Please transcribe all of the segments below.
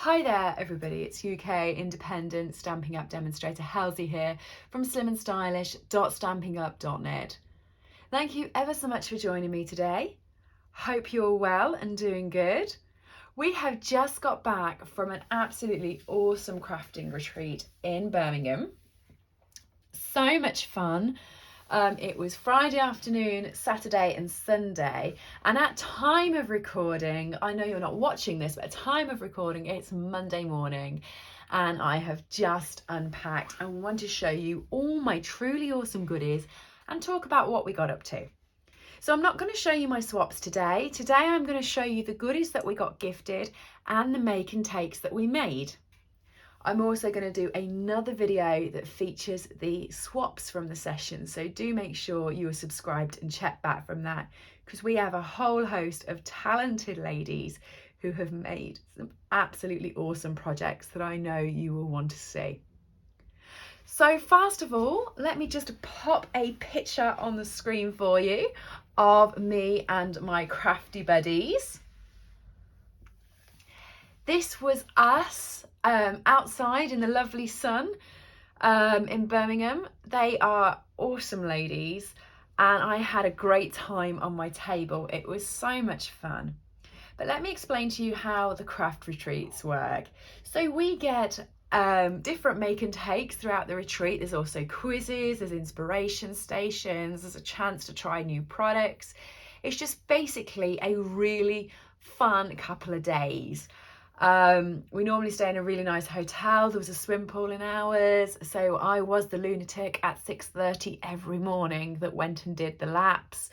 Hi there everybody, it's UK independent Stampin' Up demonstrator Halsey here from slimandstylish.stampingup.net. Thank you ever so much for joining me today. Hope you're well and doing good. We have just got back from an absolutely awesome crafting retreat in Birmingham. So much fun. It was Friday afternoon, Saturday and Sunday, and at time of recording, I know you're not watching this, but at time of recording it's Monday morning, and I have just unpacked and want to show you all my truly awesome goodies and talk about what we got up to. So I'm not going to show you my swaps today. Today I'm going to show you the goodies that we got gifted and the make and takes that we made. I'm also going to do another video that features the swaps from the session, so do make sure you are subscribed and check back from that, because we have a whole host of talented ladies who have made some absolutely awesome projects that I know you will want to see. So first of all, let me just pop a picture on the screen for you of me and my crafty buddies. This was us outside in the lovely sun in Birmingham. They are awesome ladies and I had a great time on my table. It was so much fun. But let me explain to you how the craft retreats work. So we get different make and takes throughout the retreat. There's also quizzes, there's inspiration stations, there's a chance to try new products. It's just basically a really fun couple of days. We normally stay in a really nice hotel. There was a swim pool in ours, so I was the lunatic at 6:30 every morning that went and did the laps.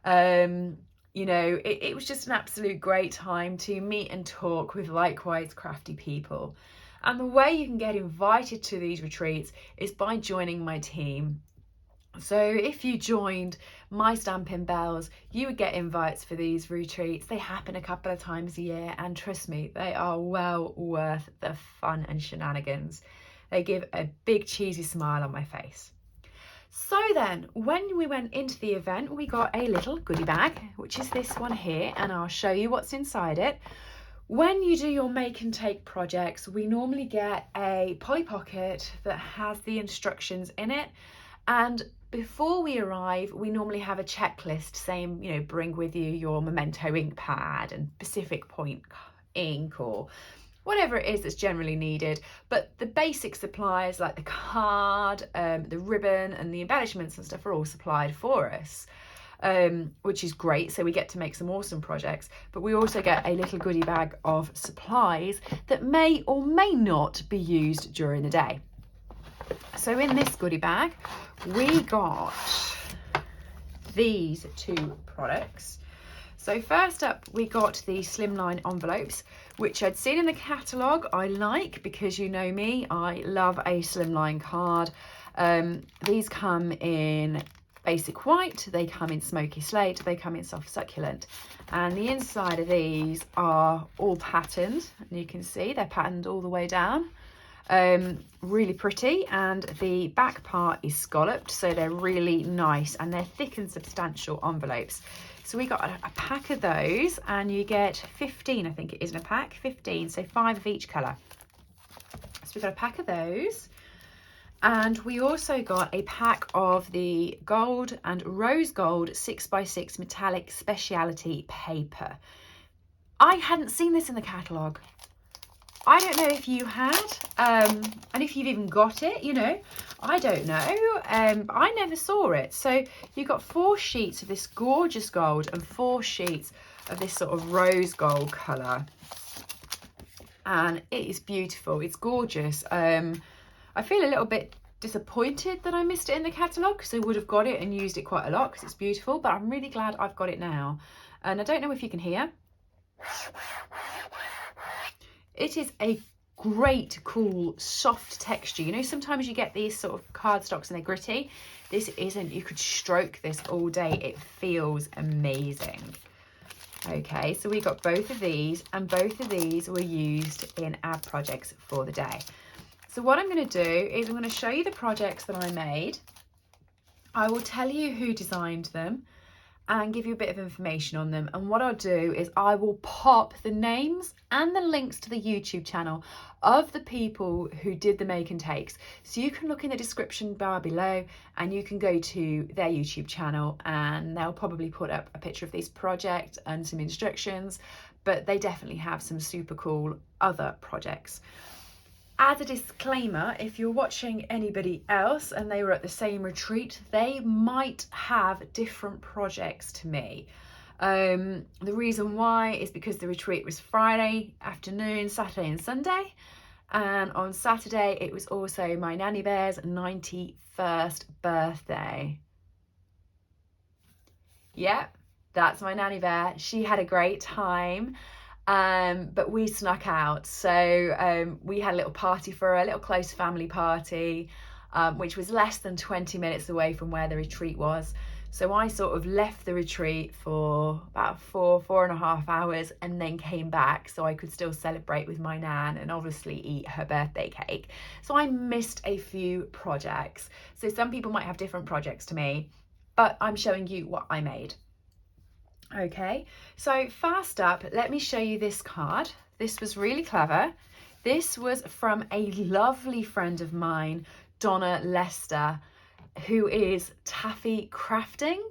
You know, it was just an absolute great time to meet and talk with likewise crafty people. And the way you can get invited to these retreats is by joining my team. So if you joined my Stampin' Bells, you would get invites for these retreats. They happen a couple of times a year, and trust me, they are well worth the fun and shenanigans. They give a big cheesy smile on my face. So then, when we went into the event, we got a little goodie bag, which is this one here, and I'll show you what's inside it. When you do your make and take projects, we normally get a Polly Pocket that has the instructions in it, and before we arrive, we normally have a checklist saying, you know, bring with you your Memento ink pad and Pacific Point ink or whatever it is that's generally needed. But the basic supplies like the card, the ribbon and the embellishments and stuff are all supplied for us, which is great. So we get to make some awesome projects, but we also get a little goodie bag of supplies that may or may not be used during the day. So in this goodie bag, we got these two products. So first up, we got the slimline envelopes, which I'd seen in the catalogue. I like, because you know me, I love a slimline card. These come in basic white, they come in smoky slate, they come in soft succulent, and the inside of these are all patterned, and you can see they're patterned all the way down. Really pretty, and the back part is scalloped, so they're really nice and they're thick and substantial envelopes. So we got a pack of those, and you get 15, I think it is in a pack, 15, so 5 of each colour. So we got a pack of those, and we also got a pack of the gold and rose gold 6x6 metallic speciality paper. I hadn't seen this in the catalogue. I don't know if you had, and if you've even got it, you know, I don't know, but I never saw it. So you've got 4 sheets of this gorgeous gold and 4 sheets of this sort of rose gold colour, and it is beautiful, it's gorgeous. I feel a little bit disappointed that I missed it in the catalogue, because I would have got it and used it quite a lot because it's beautiful, but I'm really glad I've got it now. And I don't know if you can hear. It is a great, cool, soft texture. You know, sometimes you get these sort of cardstocks and they're gritty. This isn't. You could stroke this all day. It feels amazing. Okay, so we got both of these, and both of these were used in our projects for the day. So what I'm going to do is I'm going to show you the projects that I made. I will tell you who designed them, and give you a bit of information on them. And what I'll do is I will pop the names and the links to the YouTube channel of the people who did the make and takes. So you can look in the description bar below and you can go to their YouTube channel, and they'll probably put up a picture of this project and some instructions, but they definitely have some super cool other projects. As a disclaimer, if you're watching anybody else and they were at the same retreat, they might have different projects to me. The reason why is because the retreat was Friday afternoon, Saturday and Sunday. And on Saturday, it was also my nanny bear's 91st birthday. Yep, that's my nanny bear. She had a great time. But we snuck out, so we had a little party for her, a little close family party, which was less than 20 minutes away from where the retreat was. So I sort of left the retreat for about 4.5 hours and then came back so I could still celebrate with my nan and obviously eat her birthday cake. So I missed a few projects. So some people might have different projects to me, but I'm showing you what I made. Okay, so first up, let me show you this card. This was really clever. This was from a lovely friend of mine, Donna Lester, who is Taffy Crafting.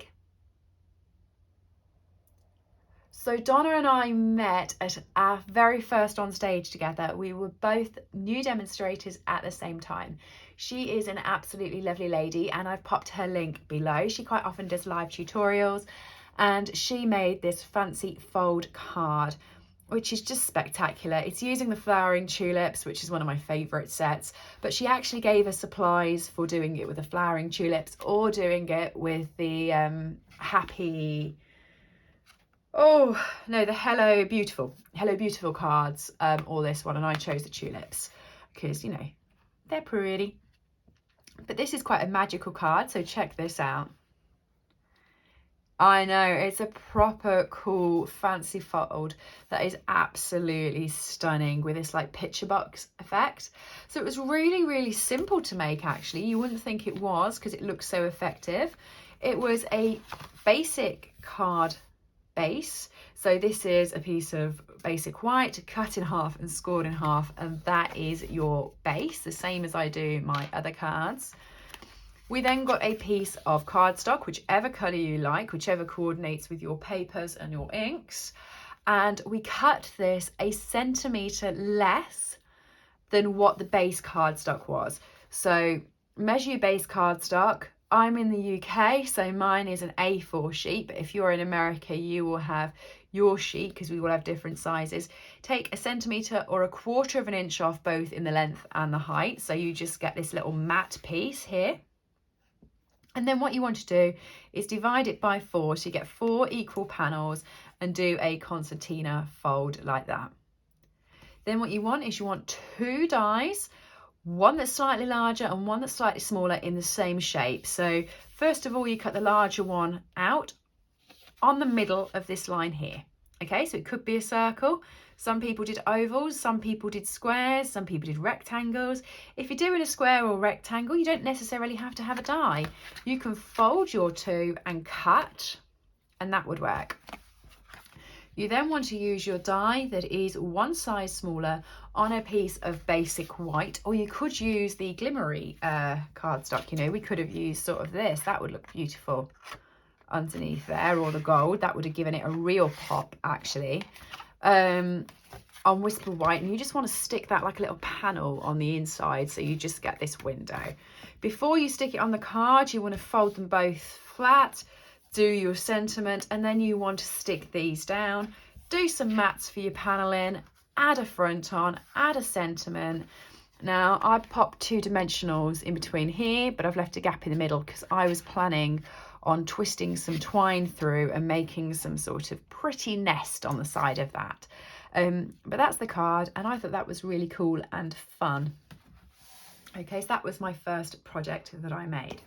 So Donna and I met at our very first on stage together. We were both new demonstrators at the same time. She is an absolutely lovely lady, and I've popped her link below. She quite often does live tutorials. And she made this fancy fold card, which is just spectacular. It's using the flowering tulips, which is one of my favourite sets, but she actually gave us supplies for doing it with the flowering tulips or doing it with the the Hello Beautiful cards, or this one, and I chose the tulips because, you know, they're pretty. But this is quite a magical card, so check this out. I know, it's a proper cool fancy fold that is absolutely stunning with this like picture box effect. So it was really, really simple to make actually. You wouldn't think it was because it looks so effective. It was a basic card base. So this is a piece of basic white cut in half and scored in half, and that is your base, the same as I do my other cards. We then got a piece of cardstock, whichever colour you like, whichever coordinates with your papers and your inks. And we cut this 1 centimetre less than what the base cardstock was. So measure your base cardstock. I'm in the UK, so mine is an A4 sheet, but if you're in America, you will have your sheet because we will have different sizes. Take 1 centimetre or 1/4 inch off both in the length and the height. So you just get this little matte piece here. And then what you want to do is divide it by 4, so you get 4 equal panels, and do a concertina fold like that. Then what you want is 2 dies, one that's slightly larger and one that's slightly smaller in the same shape. So first of all, you cut the larger one out on the middle of this line here. Okay, so it could be a circle. Some people did ovals, some people did squares, some people did rectangles. If you're doing a square or rectangle, you don't necessarily have to have a die. You can fold your 2 and cut, and that would work. You then want to use your die that is 1 size smaller on a piece of basic white, or you could use the glimmery cardstock. You know, we could have used sort of this. That would look beautiful underneath there, or the gold. That would have given it a real pop actually. On Whisper White, and you just want to stick that like a little panel on the inside, so you just get this window. Before you stick it on the card, you want to fold them both flat, do your sentiment, and then you want to stick these down, do some mats for your paneling, add a front on, add a sentiment. Now I popped 2 dimensionals in between here, but I've left a gap in the middle because I was planning on twisting some twine through and making some sort of pretty nest on the side of that. But that's the card, and I thought that was really cool and fun. Okay, so that was my first project that I made.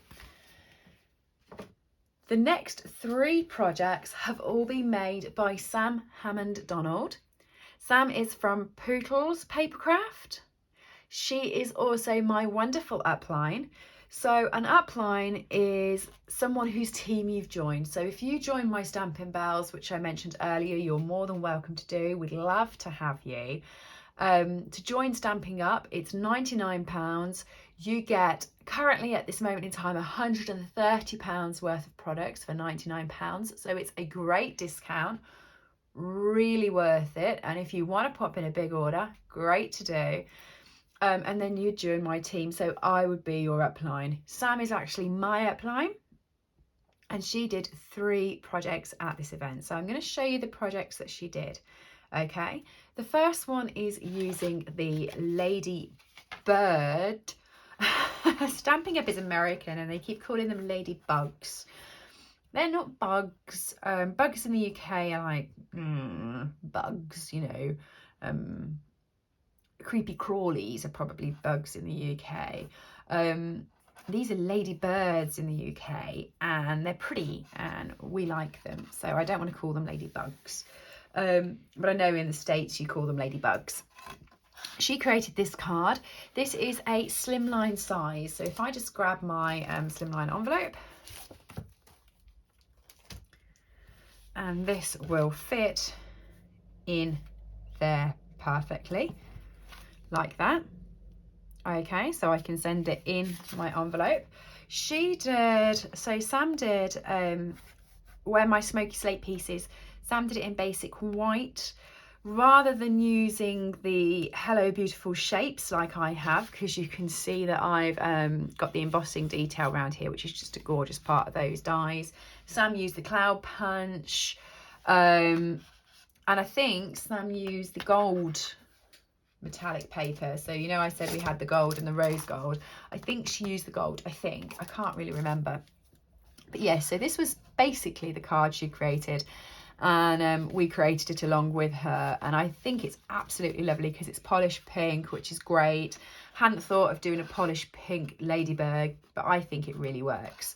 The next 3 projects have all been made by Sam Hammond Donald. Sam is from Pootles Papercraft. She is also my wonderful upline. So an upline is someone whose team you've joined. So if you join my Stampin' Bells, which I mentioned earlier, you're more than welcome to do. We'd love to have you. To join Stampin' Up, it's £99. You get, currently at this moment in time, £130 worth of products for £99. So it's a great discount, really worth it. And if you want to pop in a big order, great to do. And then you join my team, so I would be your upline. Sam is actually my upline, and she did 3 projects at this event. So I'm going to show you the projects that she did. Okay, the first one is using the Ladybird. Stampin' Up is American, and they keep calling them ladybugs. They're not bugs. Bugs in the UK are like bugs, you know. Creepy crawlies are probably bugs in the UK. These are ladybirds in the UK, and they're pretty and we like them, so I don't want to call them ladybugs, but I know in the States you call them ladybugs. She created this card. This is a slimline size, so if I just grab my slimline envelope, and this will fit in there perfectly, like that. Okay, so I can send it in my envelope. She did, so Sam did, where my smoky slate pieces, Sam did it in basic white, rather than using the Hello Beautiful shapes like I have, because you can see that I've got the embossing detail around here, which is just a gorgeous part of those dies. Sam used the cloud punch, and I think Sam used the gold metallic paper. So you know I said we had the gold and the rose gold. I think she used the gold. I can't really remember, but yeah, so this was basically the card she created, and we created it along with her, and I think it's absolutely lovely because it's polished pink, which is great. Hadn't thought of doing a polished pink ladybird, but I think it really works.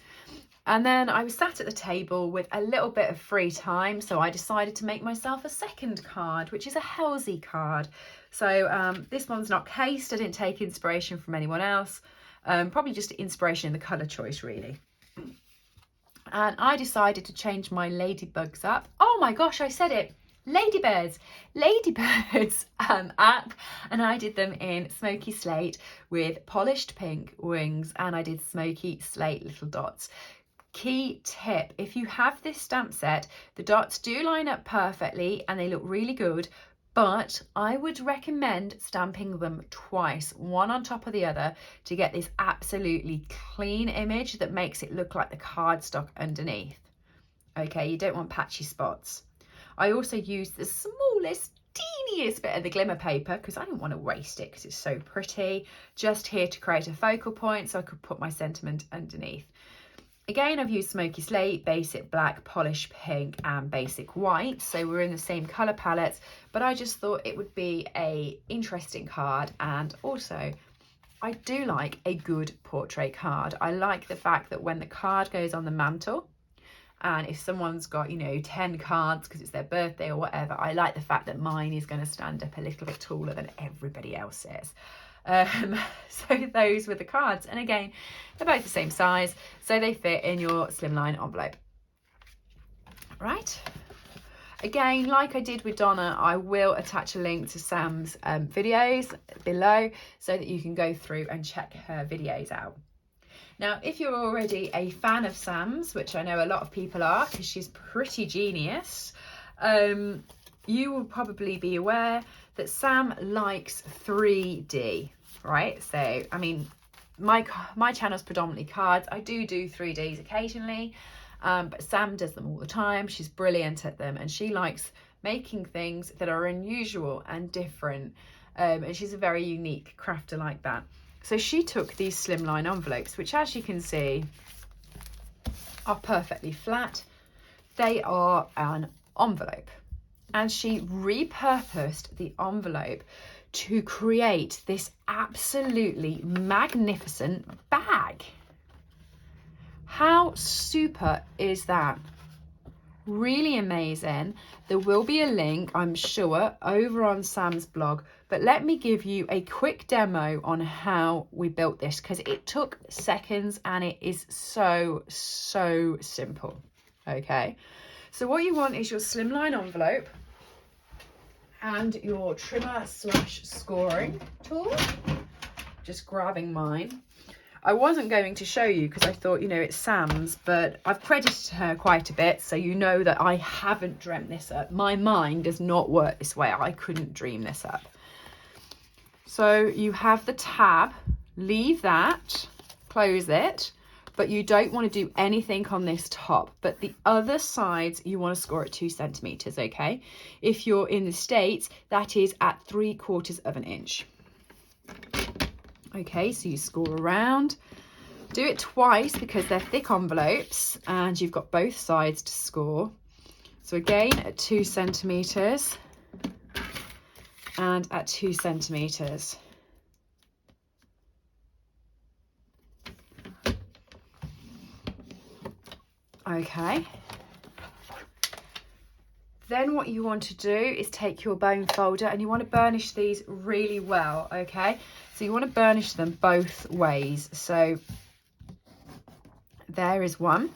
And then I was sat at the table with a little bit of free time, so I decided to make myself a second card, which is a Halsey card. So this one's not cased. I didn't take inspiration from anyone else, probably just inspiration in the colour choice, really. And I decided to change my ladybugs up. Oh my gosh, I said it. Ladybirds up, and I did them in smoky slate with polished pink wings, and I did smoky slate little dots. Key tip, if you have this stamp set, the dots do line up perfectly and they look really good, but I would recommend stamping them twice, one on top of the other, to get this absolutely clean image that makes it look like the cardstock underneath. Okay, you don't want patchy spots. I also used the smallest, teeniest bit of the glimmer paper because I didn't want to waste it because it's so pretty, just here to create a focal point so I could put my sentiment underneath. Again, I've used smoky slate, basic black, polished pink and basic white, so we're in the same colour palettes, but I just thought it would be a interesting card, and also I do like a good portrait card. I like the fact that when the card goes on the mantle, and if someone's got, you know, 10 cards because it's their birthday or whatever, I like the fact that mine is going to stand up a little bit taller than everybody else's. So those were the cards, and again, they're both the same size, so they fit in your slimline envelope. Right, again, like I did with Donna, I will attach a link to Sam's videos below so that you can go through and check her videos out. Now, if you're already a fan of Sam's, which I know a lot of people are because she's pretty genius, you will probably be aware that Sam likes 3D, right? So, I mean, my channel's predominantly cards. I do 3Ds occasionally, but Sam does them all the time. She's brilliant at them, and she likes making things that are unusual and different, and she's a very unique crafter like that. So she took these slimline envelopes, which, as you can see, are perfectly flat. They are an envelope, and she repurposed the envelope to create this absolutely magnificent bag. How super is that? really amazing. There will be a link, I'm sure, over on Sam's blog, but let me give you a quick demo on how we built this, because it took seconds and it is so simple. Okay, so what you want is your slimline envelope and your trimmer / scoring tool. Just grabbing mine. I wasn't going to show you because I thought, you know, it's Sam's, but I've credited her quite a bit, so you know that I haven't dreamt this up. My mind does not work this way. I couldn't dream this up. So you have the tab, leave that, close it, but you don't want to do anything on this top, but the other sides you want to score at 2 centimeters, okay? If you're in the States, that is at 3/4 of an inch. Okay, so you score around, do it twice because they're thick envelopes and you've got both sides to score. So again at 2 centimeters and at 2 centimeters. Okay. Then what you want to do is take your bone folder and you want to burnish these really well, okay? So you want to burnish them both ways. So there is one.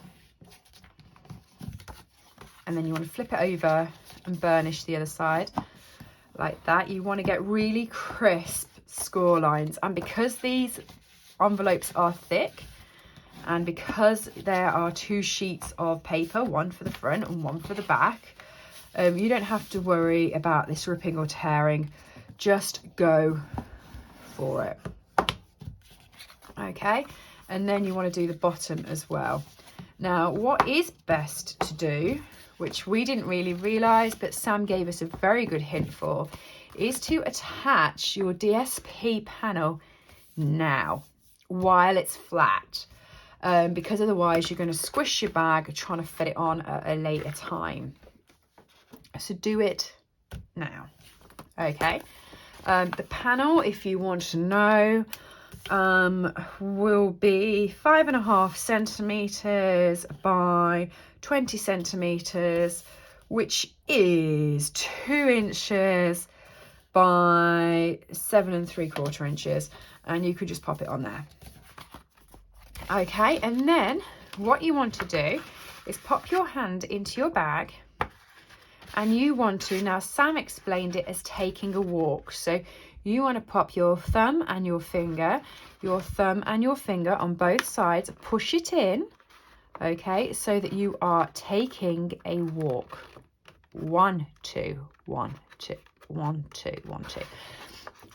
And then you want to flip it over and burnish the other side like that. You want to get really crisp score lines. And because these envelopes are thick and because there are 2 sheets of paper, one for the front and one for the back, you don't have to worry about this ripping or tearing. Just go for it. Okay, and then you want to do the bottom as well. Now, what is best to do, which we didn't really realise, but Sam gave us a very good hint for, is to attach your DSP panel now while it's flat, because otherwise you're going to squish your bag trying to fit it on at a later time. So do it now. Okay, the panel, if you want to know, will be 5.5 centimeters by 20 centimeters, which is 2 inches by 7 3/4 inches, and you could just pop it on there. Okay, and then what you want to do is pop your hand into your bag. And you want to, now Sam explained it as taking a walk. So you want to pop your thumb and your finger on both sides, push it in, okay, so that you are taking a walk. 1, 2, 1, 2, 1, 2, 1, 2.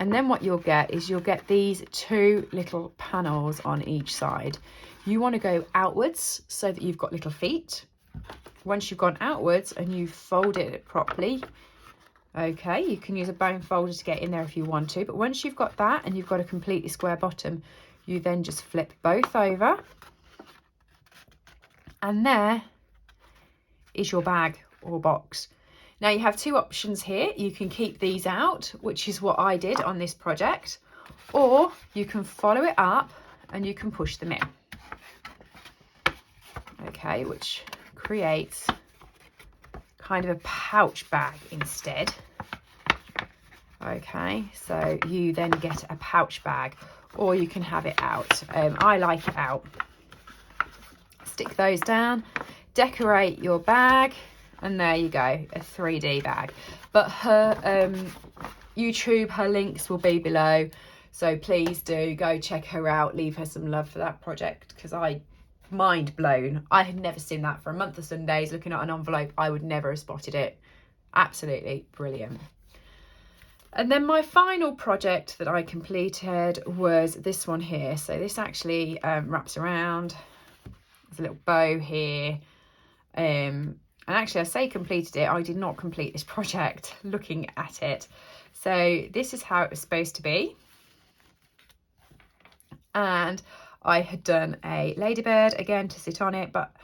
And then what you'll get is you'll get these 2 little panels on each side. You want to go outwards so that you've got little feet. Once you've gone outwards and you've folded it properly, okay, you can use a bone folder to get in there if you want to, but once you've got that and you've got a completely square bottom, you then just flip both over, and there is your bag or box. Now you have 2 options here. You can keep these out, which is what I did on this project, or you can follow it up and you can push them in, okay, which creates kind of a pouch bag instead. Okay, so you then get a pouch bag, or you can have it out. I like it out. Stick those down, decorate your bag, and there you go, a 3D bag. But her YouTube, her links will be below, so please do go check her out, leave her some love for that project, because mind blown. I had never seen that for a month of Sundays. Looking at an envelope, I would never have spotted it. Absolutely brilliant. And then my final project that I completed was this one here. So this actually wraps around. There's a little bow here. And actually, I say completed it. I did not complete this project looking at it. So this is how it was supposed to be. And I had done a Ladybird again to sit on it, but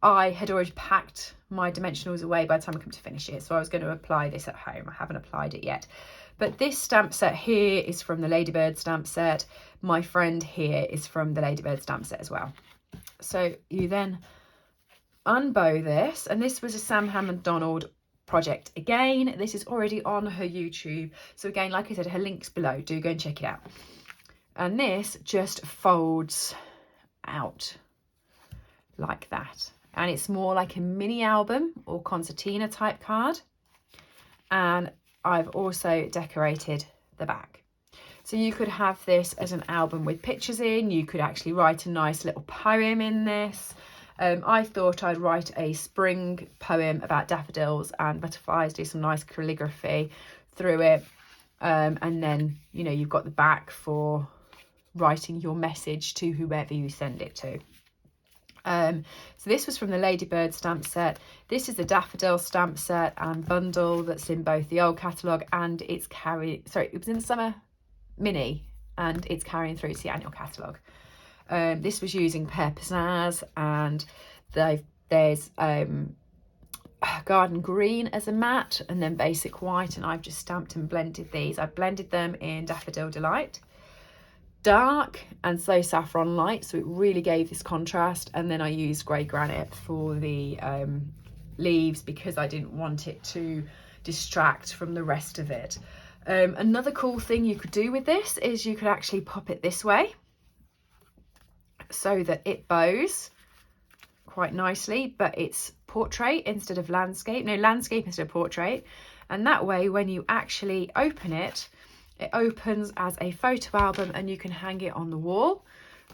I had already packed my dimensionals away by the time I come to finish it. So I was going to apply this at home. I haven't applied it yet. But this stamp set here is from the Ladybird stamp set. My friend here is from the Ladybird stamp set as well. So you then unbow this, and this was a Sam Hammond Donald project again. This is already on her YouTube, so again, like I said, her link's below, do go and check it out. And this just folds out like that, and it's more like a mini album or concertina type card. And I've also decorated the back, so you could have this as an album with pictures in. You could actually write a nice little poem in this. I thought I'd write a spring poem about daffodils and butterflies, do some nice calligraphy through it, and then, you know, you've got the back for writing your message to whoever you send it to. So this was from the Ladybird stamp set. This is the daffodil stamp set and bundle that's in both the old catalogue and it was in the summer mini and it's carrying through to the annual catalogue. This was using Pear Pizzazz, and there's garden green as a matte and then basic white, and I've just stamped and blended these. I've blended them in Daffodil Delight, dark and so saffron light, so it really gave this contrast. And then I used grey granite for the leaves because I didn't want it to distract from the rest of it. Another cool thing you could do with this is you could actually pop it this way so that it bows quite nicely, but it's portrait instead of landscape. No, landscape instead of portrait. And that way, when you actually open it, it opens as a photo album and you can hang it on the wall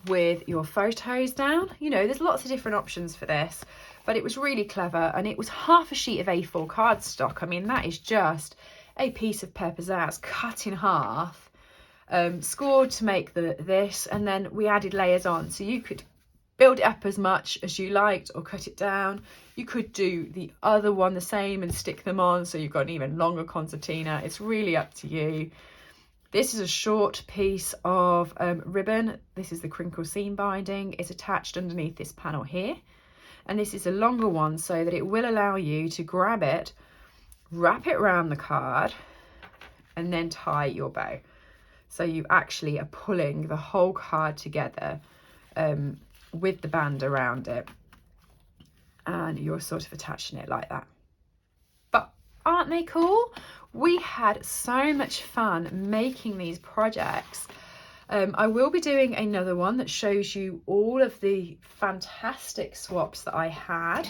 with your photos down. You know, there's lots of different options for this, but it was really clever. And it was half a sheet of A4 cardstock. I mean, that is just a piece of Pear Pizzazz cut in half, scored to make this, and then we added layers on, so you could build it up as much as you liked or cut it down. You could do the other one the same and stick them on, so you've got an even longer concertina. It's really up to you. This is a short piece of ribbon. This is the crinkle seam binding. It's attached underneath this panel here, and this is a longer one so that it will allow you to grab it, wrap it around the card, and then tie your bow. So you actually are pulling the whole card together with the band around it, and you're sort of attaching it like that. But aren't they cool? We had so much fun making these projects. I will be doing another one that shows you all of the fantastic swaps that I had.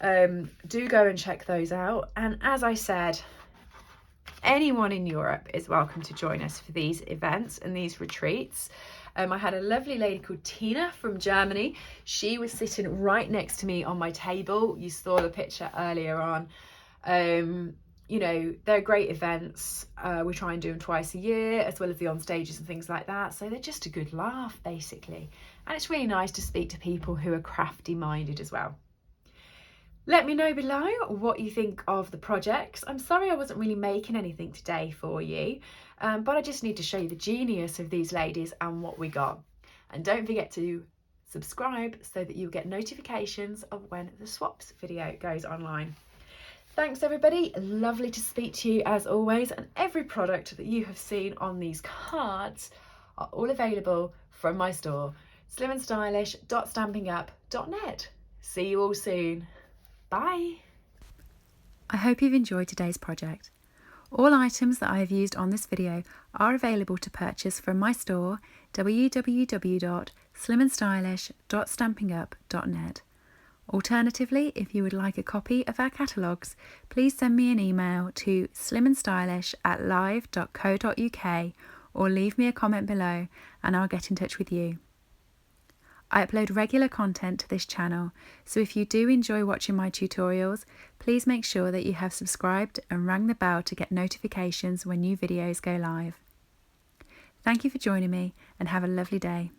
Do go and check those out. And as I said, anyone in Europe is welcome to join us for these events and these retreats. I had a lovely lady called Tina from Germany. She was sitting right next to me on my table. You saw the picture earlier on. You know, they're great events. We try and do them twice a year, as well as the on stages and things like that. So they're just a good laugh, basically. And it's really nice to speak to people who are crafty minded as well. Let me know below what you think of the projects. I'm sorry I wasn't really making anything today for you, but I just need to show you the genius of these ladies and what we got. And don't forget to subscribe so that you'll get notifications of when the swaps video goes online. Thanks everybody, lovely to speak to you as always, and every product that you have seen on these cards are all available from my store, slimandstylish.stampingup.net. See you all soon. Bye. I hope you've enjoyed today's project. All items that I have used on this video are available to purchase from my store, www.slimandstylish.stampingup.net. Alternatively, if you would like a copy of our catalogues, please send me an email to slimandstylish@live.co.uk or leave me a comment below and I'll get in touch with you. I upload regular content to this channel, so if you do enjoy watching my tutorials, please make sure that you have subscribed and rang the bell to get notifications when new videos go live. Thank you for joining me and have a lovely day.